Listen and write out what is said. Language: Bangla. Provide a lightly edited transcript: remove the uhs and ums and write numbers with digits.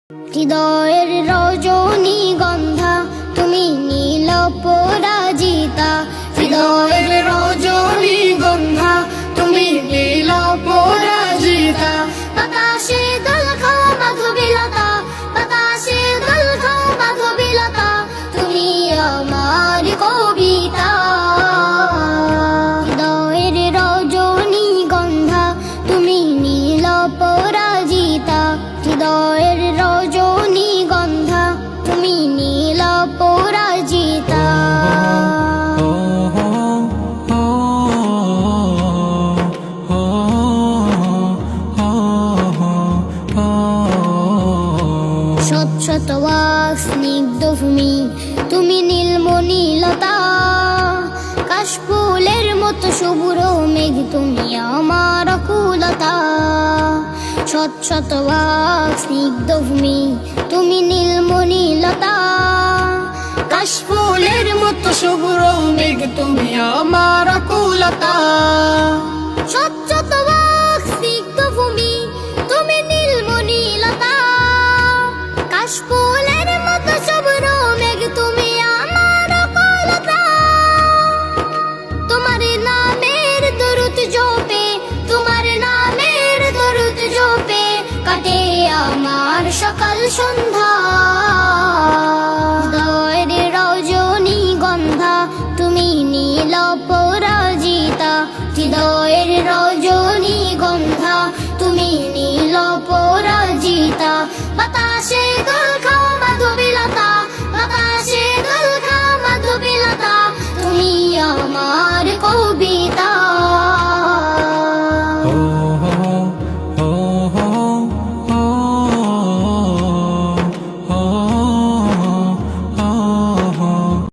হৃদয়ের রজনীগন্ধা তুমি নীল পরাজিতা, হৃদয়ের রজনীগন্ধা তুমি নীল পরাজিতা। বাতাসে দোল খাও মাধবীলতা, বাতাসে দোল খাও মাধবীলতা, তুমি আমার কবিতা। হৃদয়ের রজনীগন্ধা তুমি নীল পরাজিতা, হৃদয়ের রজনীগন্ধা তুমি নীল পরাজিতা। শত শত ওয়াক স্নিগ্ধ ভূমি তুমি নীলমণিলতা, কাশফুলের মতো শুভ্র মেঘ তুমি আমার আকুলতা। শত শত ওয়াক স্নিগ্ধ ভূমি তুমি নীলমণিলতা, কাশফুলের মতো শুভ্র মেঘ তুমি আমার আকুলতা। শত শত ওয়াক স্নিগ্ধ ভূমি তুমি নীলমণিলতা, কাশফুলের মতো শুভ্র মেঘ তুমি আমার আকুলতা। তোমার নামের দরুদ জপে, তোমার নামের দরুদ জপে কাটে আমার সকাল সন্ধ্যা। হৃদয়ের রজনীগন্ধা তুমি নীল পরাজিতা, হৃদয়ের রজনীগন্ধা তুমি নীল পরাজিতা। বাতাসে